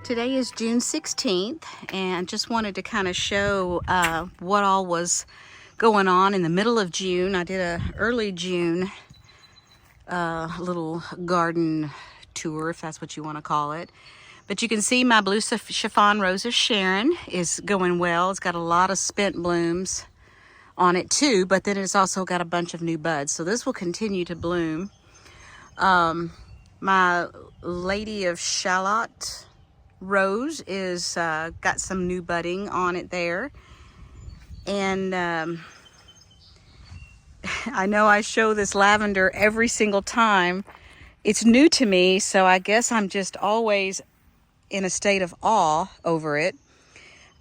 Today is June 16th, and just wanted to kind of show what all was going on in the middle of June. I did a early June little garden tour, if that's what you want to call it. But you can see my blue chiffon rose of Sharon is going well. It's got a lot of spent blooms on it too, but then it's also got a bunch of new buds. So this will continue to bloom. My Lady of Shallot rose is got some new budding on it there. And I know I show this lavender every single time. It's new to me, so I guess I'm just always in a state of awe over it.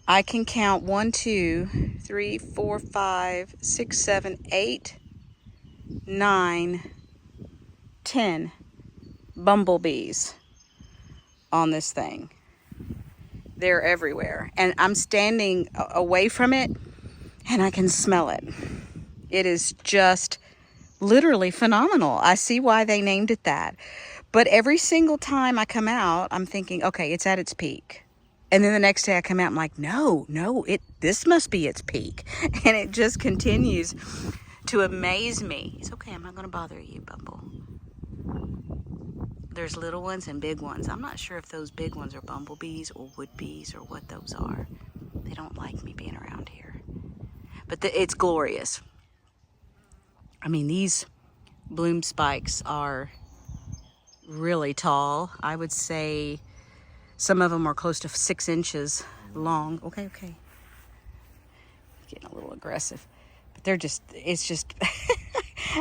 I can count 1, 2, 3, 4, 5, 6, 7, 8, 9, 10 bumblebees on this thing. They're everywhere, and I'm standing away from it and I can smell it. It is just literally phenomenal. I see why they named it that. But every single time I come out, I'm thinking, okay, it's at its peak. And then the next day I come out, I'm like, no, this must be its peak. And it just continues to amaze me. It's okay, I'm not going to bother you, Bumble. There's little ones and big ones. I'm not sure if those big ones are bumblebees or wood bees or what those are. They don't like me being around here. But it's glorious. I mean, these bloom spikes are really tall. I would say some of them are close to 6 inches long. Okay. Getting a little aggressive. But it's just,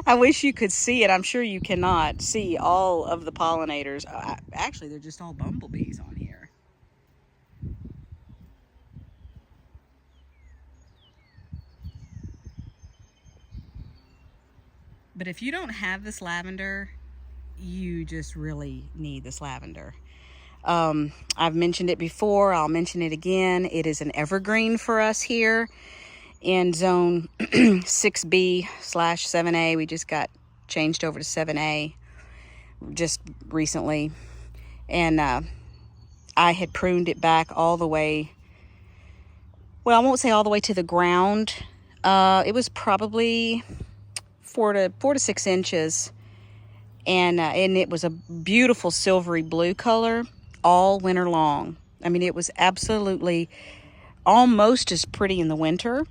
I wish you could see it. I'm sure you cannot see all of the pollinators. Actually, they're just all bumblebees on here. But if you don't have this lavender, you just really need this lavender. I've mentioned it before. I'll mention it again. It is an evergreen for us here in zone 6B/7A. We just got changed over to 7A just recently. And I had pruned it back all the way. Well, I won't say all the way to the ground. It was probably 4 to 6 inches. And it was a beautiful silvery blue color all winter long. I mean, it was absolutely almost as pretty in the winter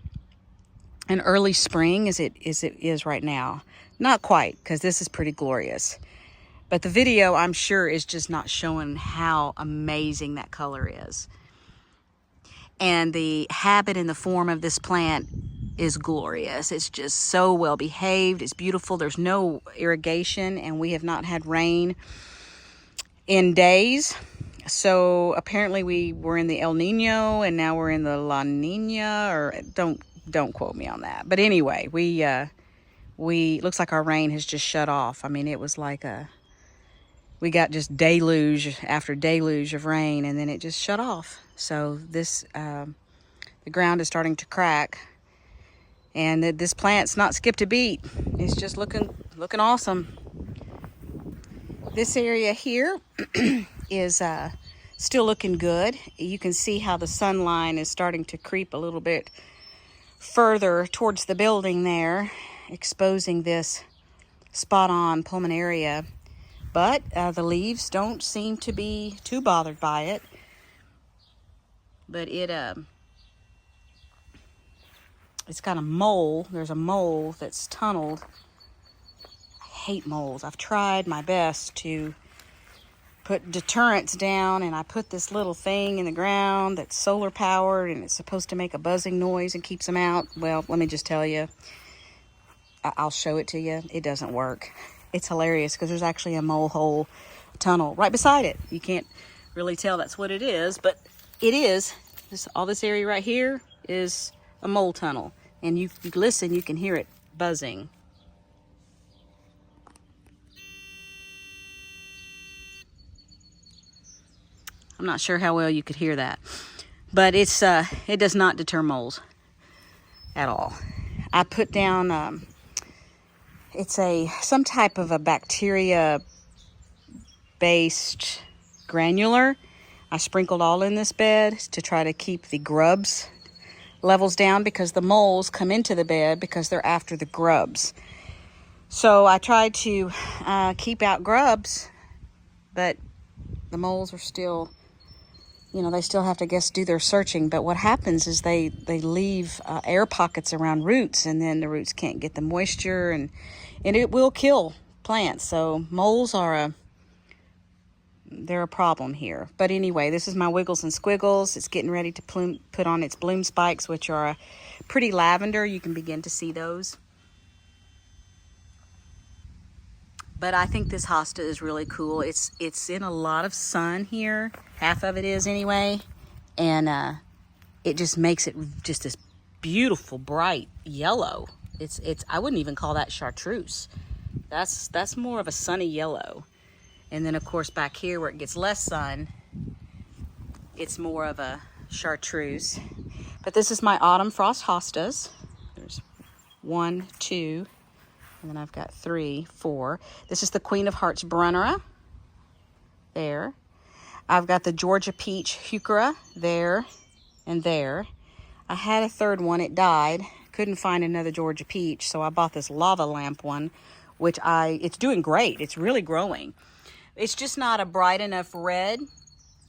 and early spring as it is right now. Not quite, because this is pretty glorious. But the video, I'm sure, is just not showing how amazing that color is. And the habit and the form of this plant is glorious. It's just so well behaved. It's beautiful. There's no irrigation, and we have not had rain in days. So apparently we were in the El Nino, and now we're in the La Nina, or don't quote me on that. But anyway, we looks like our rain has just shut off. I mean, it was like we got just deluge after deluge of rain, and then it just shut off. So this the ground is starting to crack. And this plant's not skipped a beat. It's just looking awesome. This area here is still looking good. You can see how the sun line is starting to creep a little bit further towards the building there, exposing this spot-on pulmonaria. But the leaves don't seem to be too bothered by it. But it's got a mole. There's a mole that's tunneled. I hate moles. I've tried my best to put deterrents down, and I put this little thing in the ground that's solar powered, and it's supposed to make a buzzing noise and keeps them out. Well, let me just tell you, I'll show it to you. It doesn't work. It's hilarious because there's actually a mole hole tunnel right beside it. You can't really tell that's what it is, but it is. All this area right here is a mole tunnel, and you listen, you can hear it buzzing. I'm not sure how well you could hear that, but it does not deter moles at all. I put down it's some type of a bacteria based granular. I sprinkled all in this bed to try to keep the grubs levels down, because the moles come into the bed because they're after the grubs. So I tried to keep out grubs, but the moles are still, they still have to, do their searching. But what happens is they leave air pockets around roots, and then the roots can't get the moisture, and it will kill plants. So moles are they're a problem here. But anyway, this is my Wiggles and Squiggles. It's getting ready to put on its bloom spikes, which are a pretty lavender. You can begin to see those. But I think this Hosta is really cool. It's in a lot of sun here. Half of it is anyway. And it just makes it just this beautiful, bright yellow. I wouldn't even call that chartreuse. That's more of a sunny yellow. And then, of course, back here where it gets less sun, it's more of a chartreuse. But this is my autumn frost hostas. There's 1, 2, and then I've got 3, 4. This is the Queen of Hearts Brunnera. There. I've got the Georgia Peach Heuchera there and there. I had a third one. It died. Couldn't find another Georgia Peach, so I bought this lava lamp one, which it's doing great. It's really growing. It's just not a bright enough red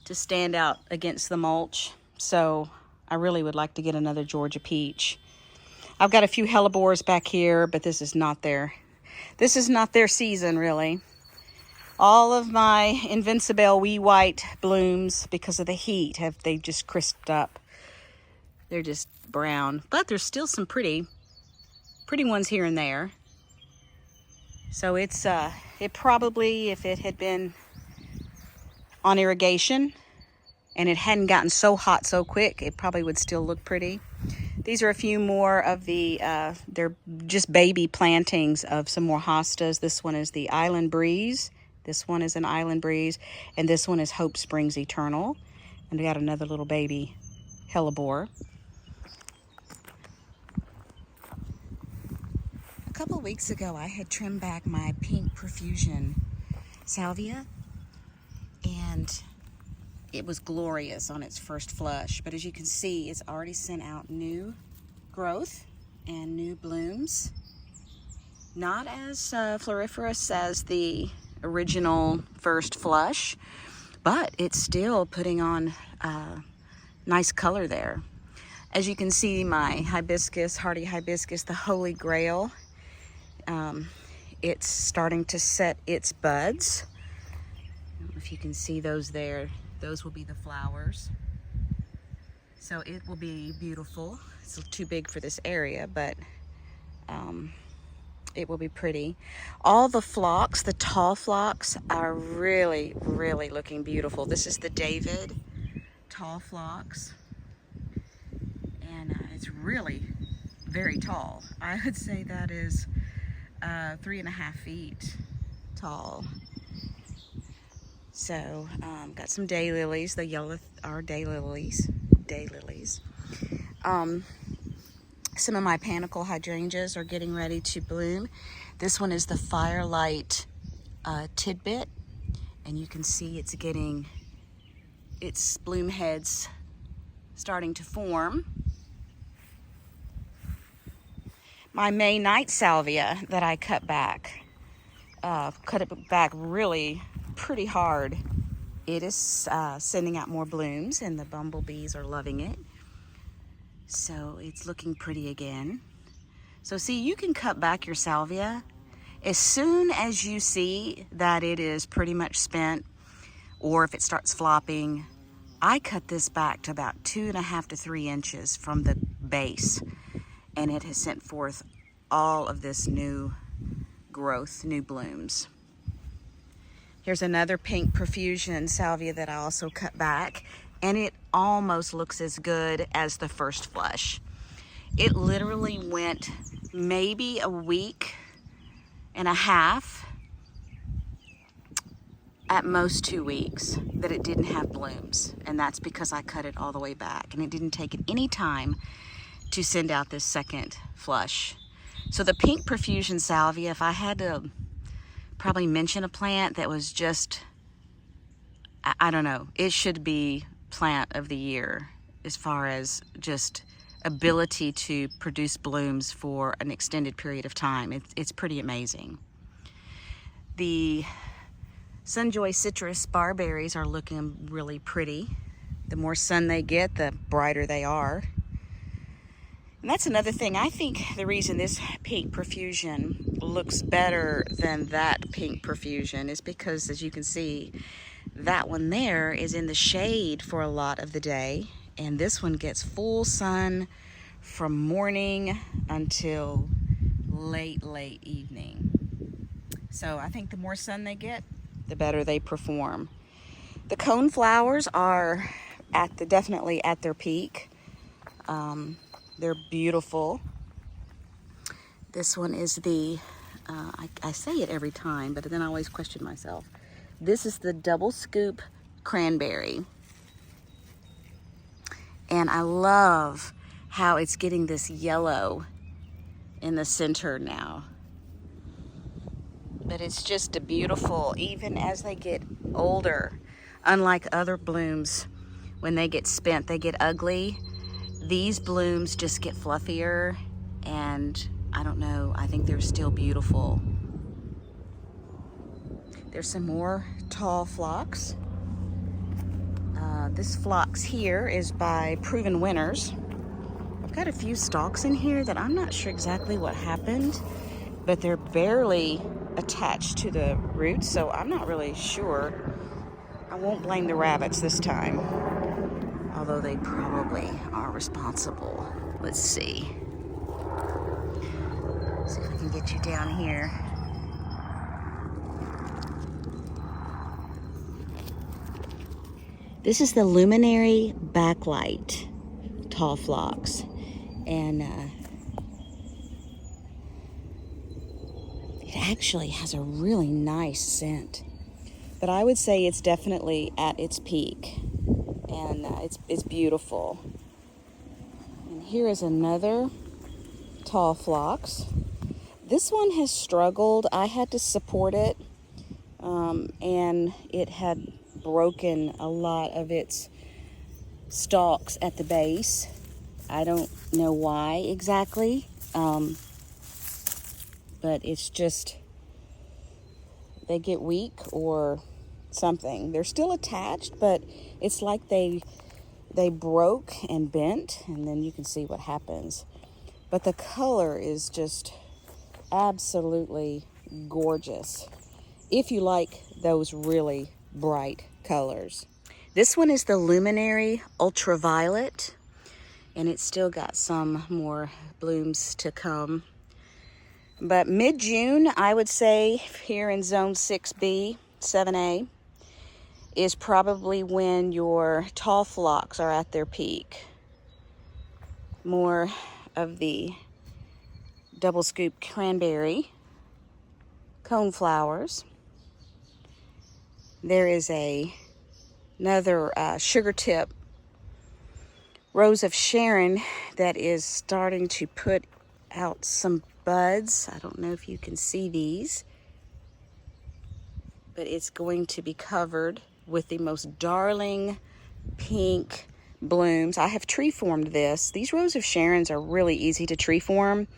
to stand out against the mulch. So I really would like to get another Georgia Peach. I've got a few hellebores back here, but this is not their season, really. All of my Invincibelle wee white blooms, because of the heat, they just crisped up. They're just brown, but there's still some pretty ones here and there. So it probably, if it had been on irrigation and it hadn't gotten so hot so quick, it probably would still look pretty. These are a few more of the, they're just baby plantings of some more hostas. This one is the Island Breeze. This one is an Island Breeze. And this one is Hope Springs Eternal. And we got another little baby hellebore. A couple weeks ago, I had trimmed back my pink profusion salvia, and it was glorious on its first flush. But as you can see, it's already sent out new growth and new blooms. Not as floriferous as the original first flush, but it's still putting on nice color there. As you can see, my hibiscus, hardy hibiscus, the Holy Grail, it's starting to set its buds. I don't know if you can see those there. Those will be the flowers. So it will be beautiful. It's too big for this area, but it will be pretty. All the phlox, the tall phlox, are really, really looking beautiful. This is the David tall phlox. And it's really very tall. I would say that is 3.5 feet tall. So got some daylilies. The yellow are daylilies. Some of my panicle hydrangeas are getting ready to bloom. This one is the Firelight Tidbit, and you can see it's getting its bloom heads starting to form. My May Night Salvia that I cut it back really pretty hard. It is sending out more blooms, and the bumblebees are loving it. So it's looking pretty again. So see, you can cut back your salvia as soon as you see that it is pretty much spent, or if it starts flopping. I cut this back to about 2.5 to 3 inches from the base, and it has sent forth all of this new growth, new blooms. Here's another pink profusion salvia that I also cut back, and it almost looks as good as the first flush. It literally went maybe a week and a half, at most 2 weeks, that it didn't have blooms, and that's because I cut it all the way back, and it didn't take it any time to send out this second flush. So the pink profusion salvia, if I had to probably mention a plant that was just I don't know, it should be plant of the year as far as just ability to produce blooms for an extended period of time. It's pretty amazing. The Sunjoy citrus barberries are looking really pretty. The more sun they get, the brighter they are. And that's another thing. I think the reason this pink profusion looks better than that pink profusion is because, as you can see, that one there is in the shade for a lot of the day, and this one gets full sun from morning until late evening. So I think the more sun they get, the better they perform. The coneflowers are definitely at their peak. They're beautiful. This one is the, I say it every time, but then I always question myself. This is the double scoop cranberry. And I love how it's getting this yellow in the center now. But it's just a beautiful, even as they get older, unlike other blooms, when they get spent, they get ugly. These blooms just get fluffier, and I don't know, I think they're still beautiful. There's some more tall phlox. This phlox here is by Proven Winners. I've got a few stalks in here that I'm not sure exactly what happened, but they're barely attached to the roots, so I'm not really sure. I won't blame the rabbits this time, although they probably are responsible. Let's see. See if I can get you down here. This is the Luminary Backlight tall phlox, and it actually has a really nice scent. But I would say it's definitely at its peak, and it's beautiful. And here is another tall phlox. This one has struggled. I had to support it, and it had broken a lot of its stalks at the base. I don't know why exactly, but it's just they get weak or something. They're still attached, but it's like they broke and bent, and then you can see what happens. But the color is just absolutely gorgeous if you like those really bright colors. This one is the Luminary Ultraviolet, and it's still got some more blooms to come. But mid-June, I would say, here in zone 6B, 7A, is probably when your tall phlox are at their peak. More of the double scoop cranberry, coneflowers. There is another sugar tip Rose of Sharon that is starting to put out some buds. I don't know if you can see these, but it's going to be covered with the most darling pink blooms. I have tree formed this. These Rose of Sharons are really easy to tree form.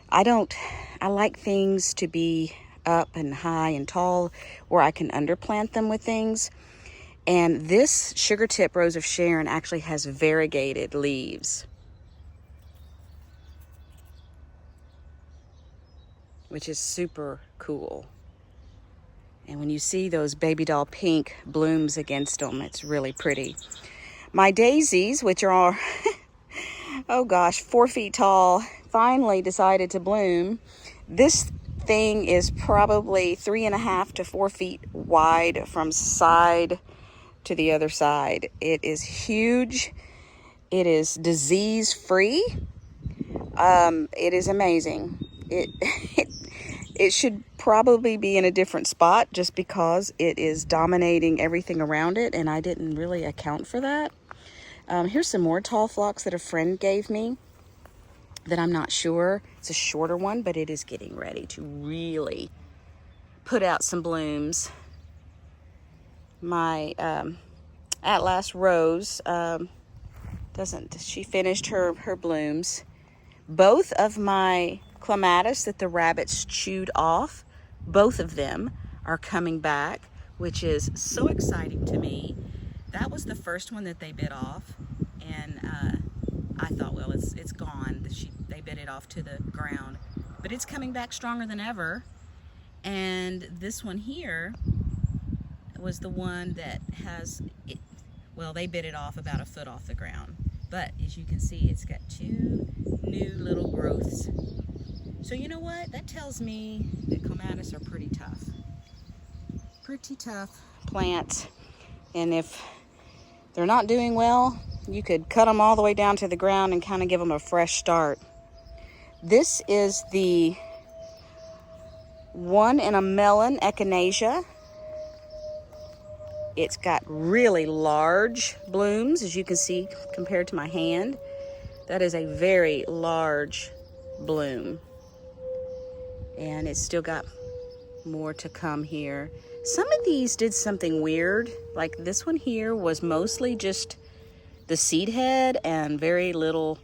I like things to be up and high and tall where I can underplant them with things. And this sugar tip Rose of Sharon actually has variegated leaves, which is super cool. And when you see those baby doll pink blooms against them, it's really pretty. My daisies, which are, oh gosh, 4 feet tall, finally decided to bloom. This thing is probably 3.5 to 4 feet wide from side to the other side. It is huge. It is disease free. It is amazing. It should probably be in a different spot just because it is dominating everything around it, and I didn't really account for that. Here's some more tall phlox that a friend gave me that I'm not sure. It's a shorter one, but it is getting ready to really put out some blooms. my Atlas Rose she finished her blooms. Both of my clematis that the rabbits chewed off, both of them are coming back, which is so exciting to me. That was the first one that they bit off, and I thought, well, it's gone. They bit it off to the ground, but it's coming back stronger than ever. And this one here was the one that has it. Well, they bit it off about a foot off the ground, but as you can see, it's got 2 new little growths. So you know what? That tells me that clematis are pretty tough. Pretty tough plants. And if they're not doing well, you could cut them all the way down to the ground and kind of give them a fresh start. This is the 1 in a melon echinacea. It's got really large blooms, as you can see, compared to my hand. That is a very large bloom. And it's still got more to come here. Some of these did something weird. Like this one here was mostly just the seed head and very little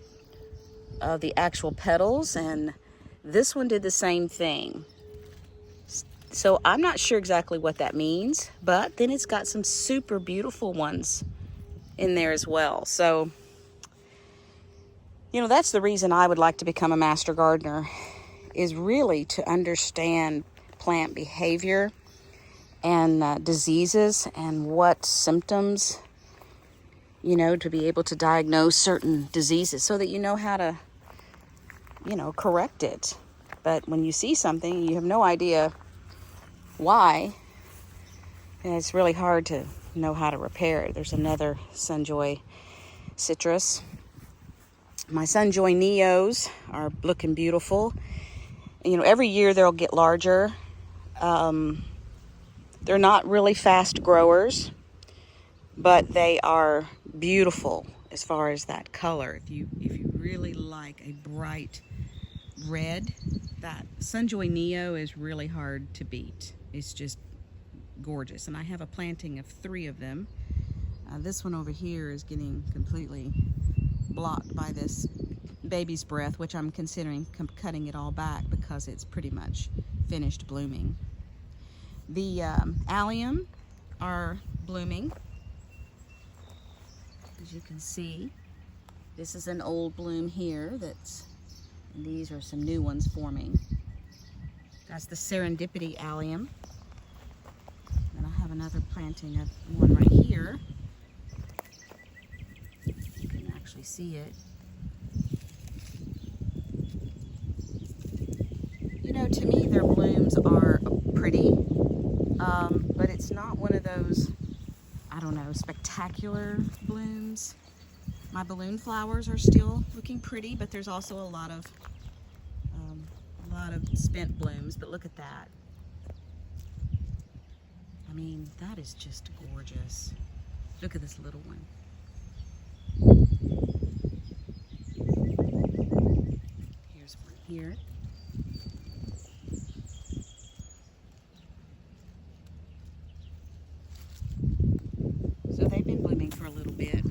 of the actual petals. And this one did the same thing. So I'm not sure exactly what that means, but then it's got some super beautiful ones in there as well. So, you know, that's the reason I would like to become a master gardener, is really to understand plant behavior and diseases and what symptoms, you know, to be able to diagnose certain diseases so that you know how to, you know, correct it. But when you see something, you have no idea why, and it's really hard to know how to repair it. There's another Sunjoy citrus. My Sunjoy Neos are looking beautiful. You know, every year they'll get larger. They're not really fast growers, but they are beautiful as far as that color. If you really like a bright red, that Sunjoy Neo is really hard to beat. It's just gorgeous. And I have a planting of 3 of them. This one over here is getting completely blocked by this baby's breath, which I'm considering cutting it all back because it's pretty much finished blooming. The allium are blooming. As you can see, this is an old bloom here and these are some new ones forming. That's the Serendipity allium. And I have another planting of one right here. You can actually see it. You know, to me, their blooms are pretty, but it's not one of those, I don't know, spectacular blooms. My balloon flowers are still looking pretty, but there's also a lot of spent blooms. But look at that. I mean, that is just gorgeous. Look at this little one. Here's one here. So they've been blooming for a little bit.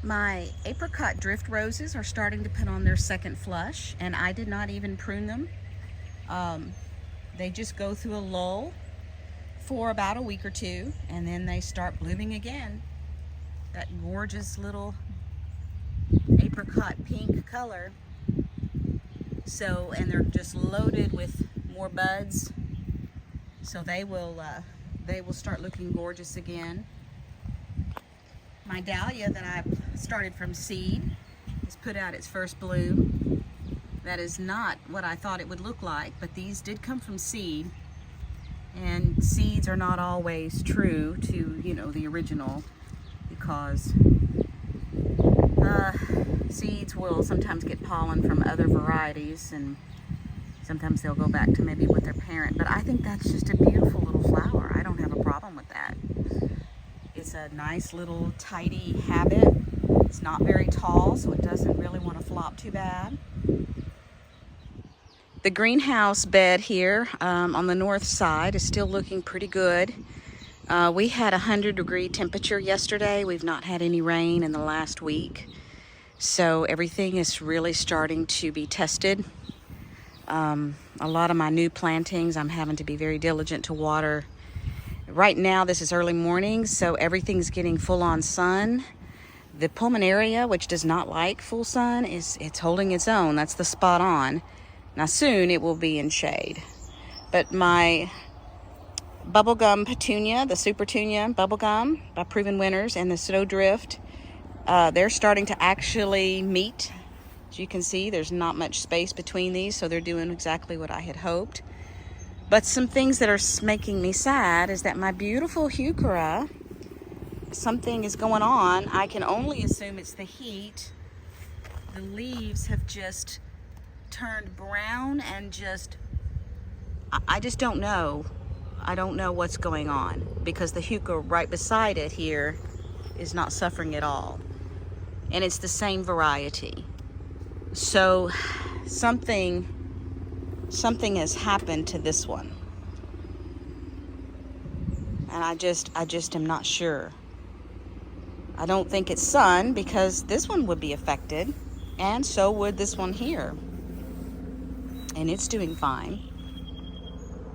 My apricot drift roses are starting to put on their second flush, and I did not even prune them. They just go through a lull for about a week or 2, and then they start blooming again. That gorgeous little apricot pink color. So, and they're just loaded with more buds. So they will start looking gorgeous again. My dahlia that I started from seed has put out its first bloom. That is not what I thought it would look like, but these did come from seed, and seeds are not always true to, you know, the original, because seeds will sometimes get pollen from other varieties, and sometimes they'll go back to maybe with their parent. But I think that's just a beautiful little flower. I don't have a problem with that. It's a nice little tidy habit. It's not very tall, so it doesn't really want to flop too bad. The greenhouse bed here on the north side is still looking pretty good. We had 100-degree temperature yesterday. We've not had any rain in the last week. So everything is really starting to be tested. A lot of my new plantings, I'm having to be very diligent to water. Right now, this is early morning, so everything's getting full-on sun. The pulmonaria, which does not like full sun, it's holding its own. That's the spot on. Now soon it will be in shade. But my bubblegum petunia, the super petunia bubblegum by Proven Winners, and the snowdrift, they're starting to actually meet. As you can see, there's not much space between these, so they're doing exactly what I had hoped. But some things that are making me sad is that my beautiful heuchera, something is going on. I can only assume it's the heat. The leaves have just turned brown and just, I just don't know. I don't know what's going on because the heuchera right beside it here is not suffering at all. And it's the same variety. So something has happened to this one. And I just am not sure. I don't think it's sun because this one would be affected, and so would this one here. And it's doing fine.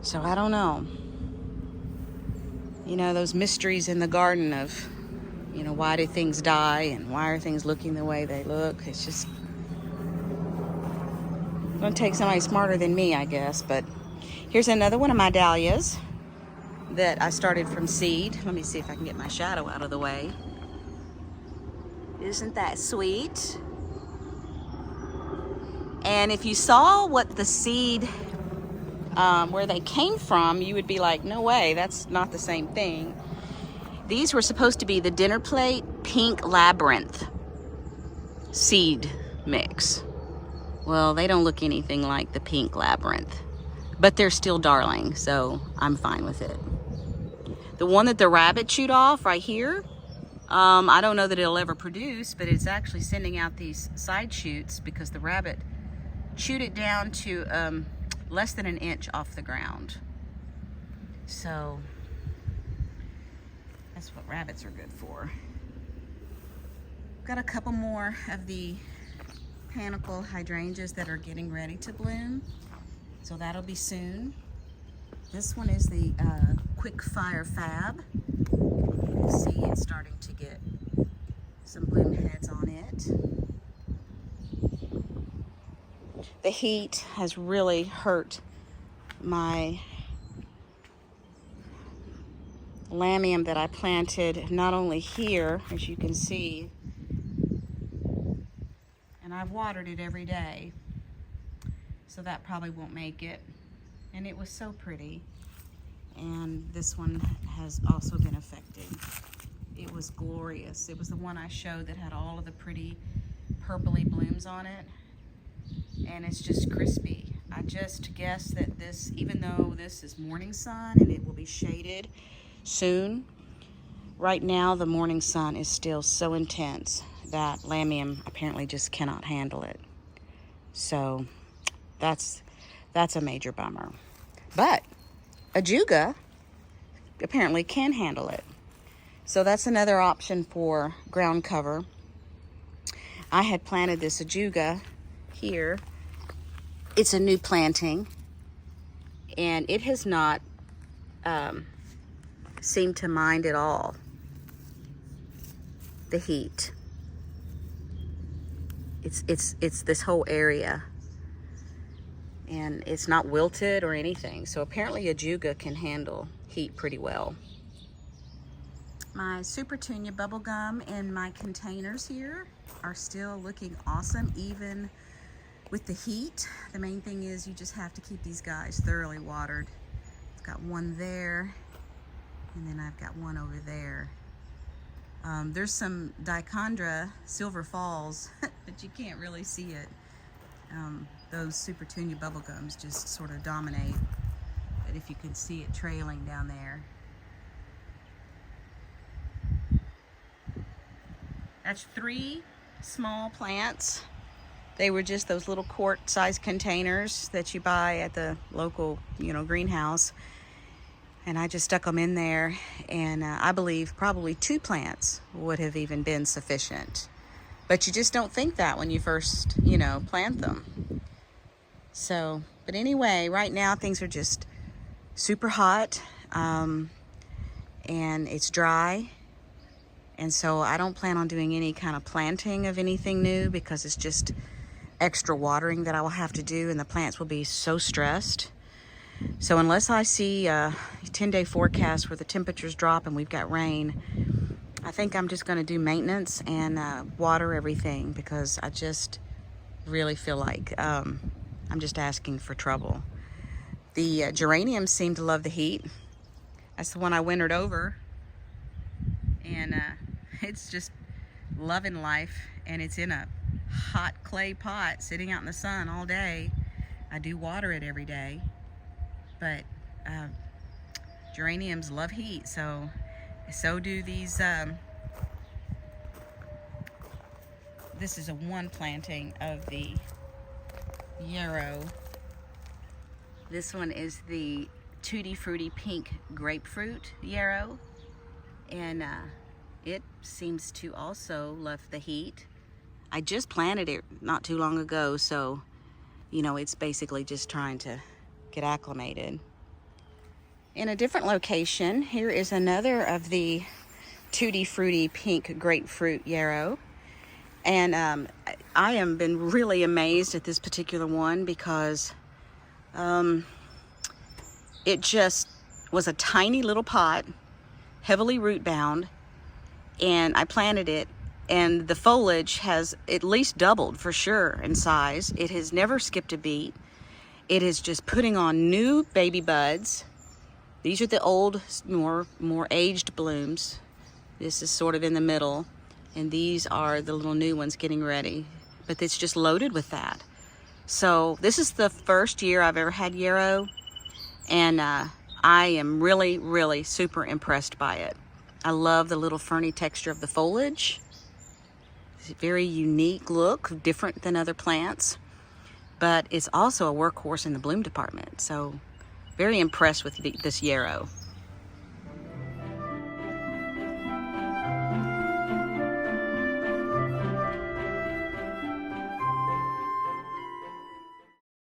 So I don't know. You know, those mysteries in the garden of, you know, why do things die and why are things looking the way they look? It's just going to take somebody smarter than me, I guess. But here's another one of my dahlias that I started from seed. Let me see if I can get my shadow out of the way. Isn't that sweet? And if you saw what the seed, where they came from, you would be like, no way, that's not the same thing. These were supposed to be the dinner plate pink labyrinth seed mix. Well, they don't look anything like the pink labyrinth, but they're still darling, so I'm fine with it. The one that the rabbit chewed off right here, I don't know that it'll ever produce, but it's actually sending out these side shoots because the rabbit chewed it down to less than an inch off the ground. So that's what rabbits are good for. Got a couple more of the panicle hydrangeas that are getting ready to bloom, so that'll be soon. This one is the quick fire fab. You can see it's starting to get some bloom heads on it. The heat has really hurt my lamium that I planted not only here, as you can see, and I've watered it every day, so that probably won't make it. And it was so pretty. And this one has also been affected. It was glorious. It was the one I showed that had all of the pretty purpley blooms on it. And it's just crispy. I just guess that this, even though this is morning sun and it will be shaded soon, right now the morning sun is still so intense that lamium apparently just cannot handle it. So that's a major bummer. But ajuga apparently can handle it. So that's another option for ground cover. I had planted this ajuga here. It's a new planting, and it has not seemed to mind at all the heat. It's this whole area, and it's not wilted or anything. So apparently ajuga can handle heat pretty well. My super petunia bubblegum in my containers here are still looking awesome, even with the heat. The main thing is you just have to keep these guys thoroughly watered. I've got one there, and then I've got one over there. There's some dichondra silver falls, but you can't really see it. Those super petunia bubblegums just sort of dominate, but if you can see it trailing down there. That's 3 small plants They were just those little quart-sized containers that you buy at the local, greenhouse. And I just stuck them in there, and I believe probably 2 plants would have even been sufficient. But you just don't think that when you first, plant them. So, but anyway, right now things are just super hot, and it's dry. And so I don't plan on doing any kind of planting of anything new because it's just extra watering that I will have to do, and the plants will be so stressed. So unless I see a 10-day forecast where the temperatures drop and we've got rain, I think I'm just going to do maintenance and water everything, because I just really feel like I'm just asking for trouble. The geraniums seem to love the heat. That's the one I wintered over, and it's just loving life, and it's in a hot clay pot sitting out in the sun all day. I do water it every day, but geraniums love heat, so do these. This is a one planting of the yarrow. This one is the Tutti Frutti Pink Grapefruit yarrow, and it seems to also love the heat. I just planted it not too long ago, so it's basically just trying to get acclimated. In a different location, here is another of the Tutti Frutti Pink Grapefruit yarrow. And I have been really amazed at this particular one because it just was a tiny little pot, heavily root bound, and I planted it, and the foliage has at least doubled for sure in size. It has never skipped a beat. It is just putting on new baby buds. These are the old, more aged blooms. This is sort of in the middle, and these are the little new ones getting ready. But it's just loaded with that. So this is the first year I've ever had yarrow, and I am really, really super impressed by it. I love the little ferny texture of the foliage. It's a very unique look, different than other plants, but it's also a workhorse in the bloom department. So very impressed with this yarrow.